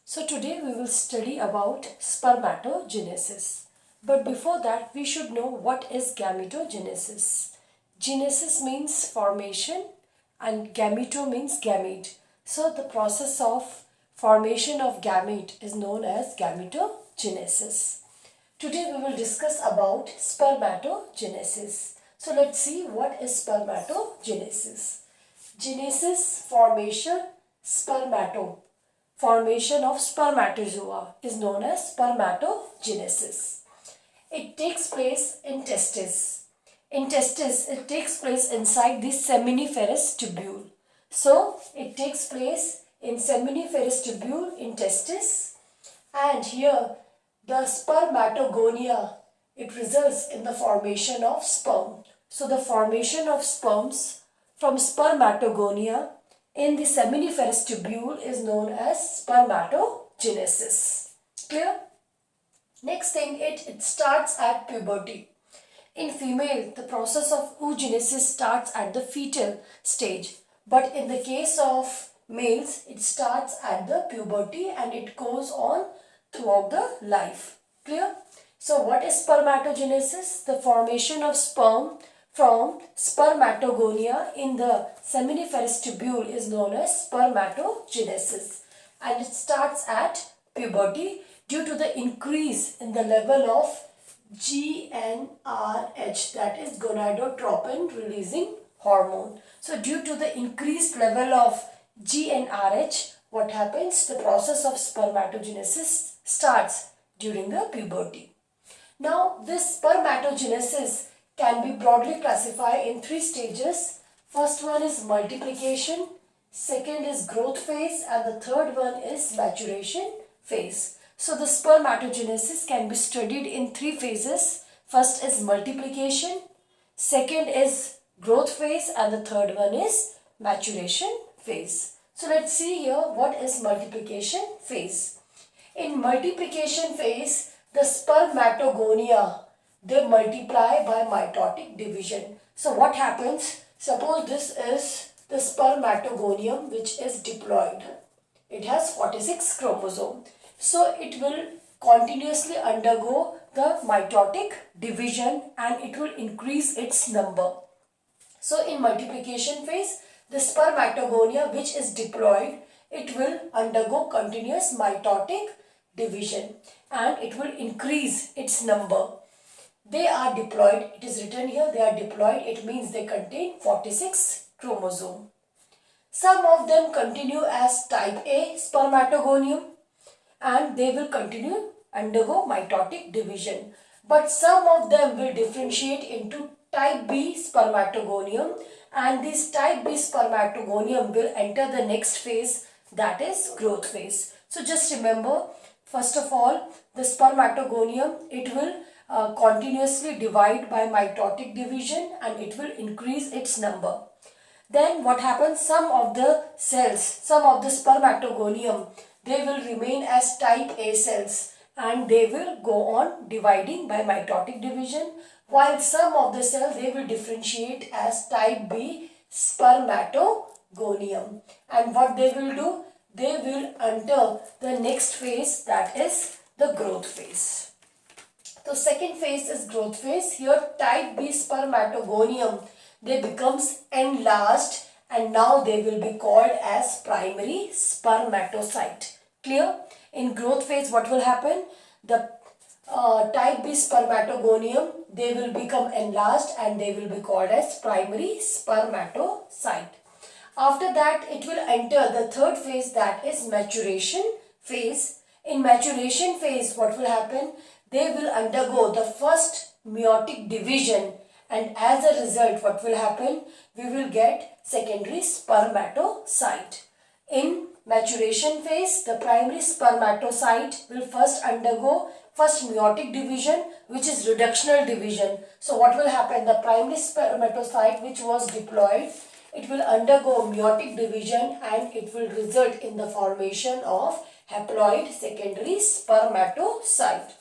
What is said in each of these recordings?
So today we will study about spermatogenesis. But before that we should know what is gametogenesis. Genesis means formation and gameto means gamete. So the process of formation of gamete is known as gametogenesis. Today we will discuss about spermatogenesis. So let's see what is spermatogenesis. Genesis, formation, formation of spermatozoa is known as spermatogenesis. It takes place in testes. In testes, it takes place inside the seminiferous tubule. So, it takes place in seminiferous tubule in testes, and here the spermatogonia, it results in the formation of sperm. So, the formation of sperms from spermatogonia in the seminiferous tubule is known as spermatogenesis. Clear? Next thing, it starts at puberty. In female, the process of oogenesis starts at the fetal stage. But in the case of males, it starts at the puberty and it goes on throughout the life. Clear? So what is spermatogenesis? The formation of sperm from spermatogonia in the seminiferous tubule is known as spermatogenesis, and it starts at puberty due to the increase in the level of GnRH, that is gonadotropin releasing hormone. So due to the increased level of GnRH, what happens? The process of spermatogenesis starts during the puberty. Now this spermatogenesis can be broadly classified in three stages. First one is multiplication, second is growth phase, and the third one is maturation phase. So the spermatogenesis can be studied in three phases. First is multiplication, second is growth phase, and the third one is maturation phase. So let's see here what is multiplication phase. In multiplication phase, the spermatogonia, they multiply by mitotic division. So what happens? Suppose this is the spermatogonium which is diploid. It has 46 chromosomes. So it will continuously undergo the mitotic division and it will increase its number. So in multiplication phase, the spermatogonia which is diploid, it will undergo continuous mitotic division and it will increase its number. They are diploid. It is written here, they are diploid. It means they contain 46 chromosomes. Some of them continue as type A spermatogonium and they will continue undergo mitotic division. But some of them will differentiate into type B spermatogonium, and this type B spermatogonium will enter the next phase, that is growth phase. So just remember, first of all, the spermatogonium, it will continuously divide by mitotic division and it will increase its number. Then what happens? Some of the cells, some of the spermatogonium, they will remain as type A cells and they will go on dividing by mitotic division, while some of the cells, they will differentiate as type B spermatogonium. And what they will do? They will enter the next phase, that is the growth phase. So second phase is growth phase. Here type B spermatogonium, they becomes enlarged and now they will be called as primary spermatocyte. Clear? In growth phase, what will happen? The type B spermatogonium, they will become enlarged and they will be called as primary spermatocyte. After that, it will enter the third phase, that is maturation phase. In maturation phase, what will happen? They will undergo the first meiotic division and as a result, what will happen? We will get secondary spermatocyte. In maturation phase, the primary spermatocyte will first undergo first meiotic division, which is reductional division. So what will happen? The primary spermatocyte which was diploid, it will undergo meiotic division and it will result in the formation of haploid secondary spermatocyte.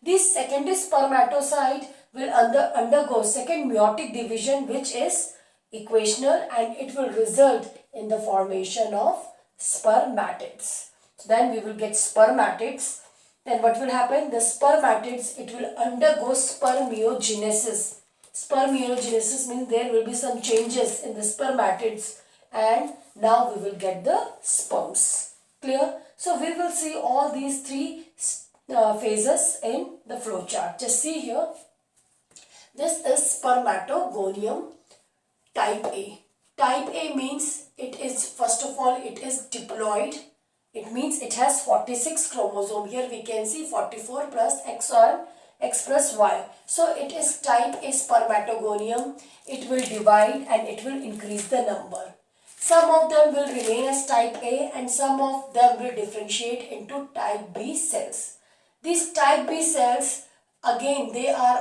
This secondary spermatocyte will undergo second meiotic division, which is equational, and it will result in the formation of spermatids. then we will get spermatids. Then what will happen? The spermatids, it will undergo spermiogenesis. Spermiogenesis means there will be some changes in the spermatids, and now we will get the sperms. Clear? So we will see all these three phases in the flow chart. Just see here. This is spermatogonium type A. Type A means it is, first of all, it is diploid. It means it has 46 chromosome. Here we can see 44 plus X or X plus Y. So it is type A spermatogonium. It will divide and it will increase the number. Some of them will remain as type A and some of them will differentiate into type B cells. These type B cells, again, they are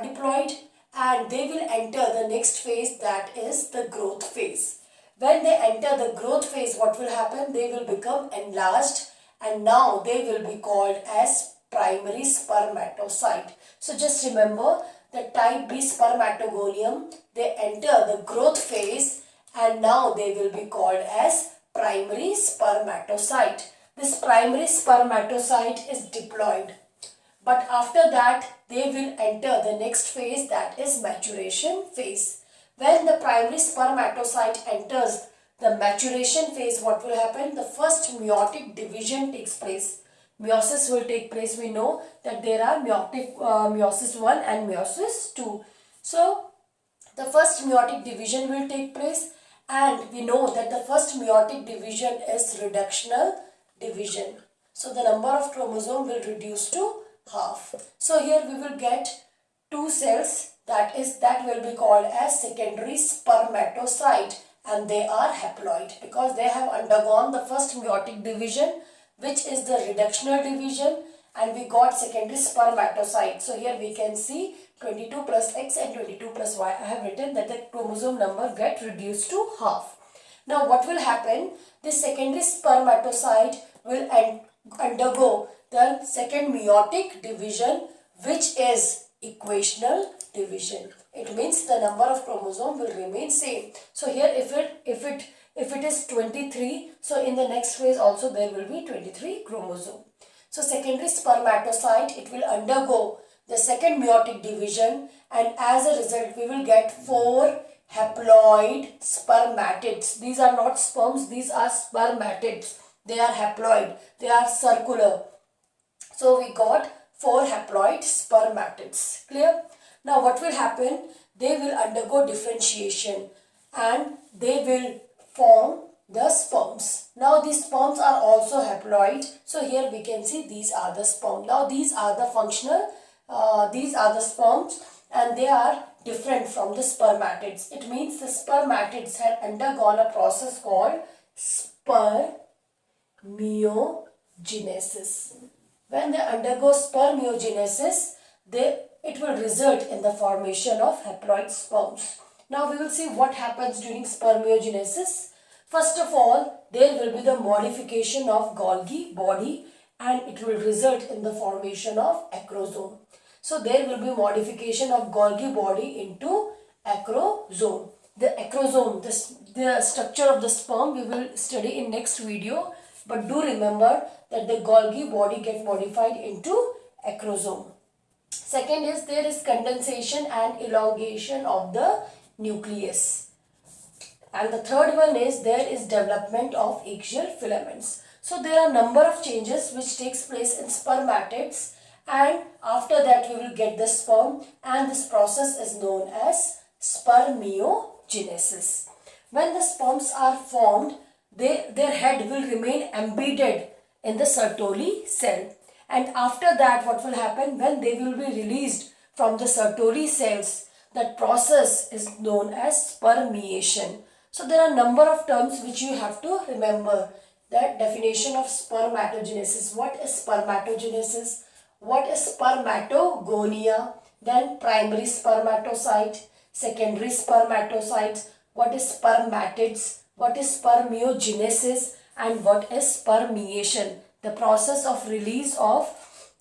diploid and they will enter the next phase, that is the growth phase. When they enter the growth phase, what will happen? They will become enlarged and now they will be called as primary spermatocyte. So just remember the type B spermatogonium, they enter the growth phase and now they will be called as primary spermatocyte. This primary spermatocyte is diploid. But after that, they will enter the next phase, that is maturation phase. When the primary spermatocyte enters the maturation phase, what will happen? The first meiotic division takes place. Meiosis will take place. We know that there are meiosis 1 and meiosis 2. So, the first meiotic division will take place and we know that the first meiotic division is reductional division. So, the number of chromosome will reduce to half. So, here we will get two cells that will be called as secondary spermatocyte and they are haploid because they have undergone the first meiotic division, which is the reductional division, and we got secondary spermatocyte. So here we can see 22 plus X and 22 plus Y. I have written that the chromosome number get reduced to half. Now what will happen? This secondary spermatocyte will undergo the second meiotic division, which is equational division. It means the number of chromosome will remain same. So here if it is 23, so in the next phase also there will be 23 chromosome. So secondary spermatocyte, it will undergo the second meiotic division and as a result we will get 4 haploid spermatids. These are not sperms, these are spermatids. They are haploid, they are circular. So we got 4 haploid spermatids. Clear? Now what will happen? They will undergo differentiation and they will form the sperms. Now these sperms are also haploid. So here we can see these are the sperm. Now these are the functional, these are the sperms and they are different from the spermatids. It means the spermatids had undergone a process called spermiogenesis. When they undergo spermiogenesis, it will result in the formation of haploid sperms. Now we will see what happens during spermiogenesis. First of all, there will be the modification of Golgi body and it will result in the formation of acrosome. So there will be modification of Golgi body into acrosome. The acrosome, the structure of the sperm we will study in next video. But do remember that the Golgi body get modified into acrosome. Second is there is condensation and elongation of the nucleus. And the third one is there is development of axial filaments. So there are number of changes which takes place in spermatids and after that we will get the sperm and this process is known as spermiogenesis. When the sperms are formed, their head will remain embedded in the Sertoli cell. And after that what will happen? When they will be released from the Sertoli cells, that process is known as spermiation. So there are number of terms which you have to remember. That definition of spermatogenesis. What is spermatogenesis? What is spermatogonia? Then primary spermatocyte, secondary spermatocytes. What is spermatids? What is spermiogenesis? And what is spermiation? The process of release of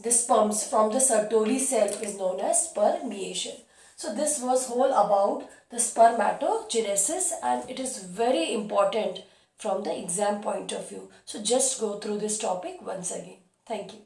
the sperms from the Sertoli cell is known as spermiation. So this was whole about the spermatogenesis and it is very important from the exam point of view. So just go through this topic once again. Thank you.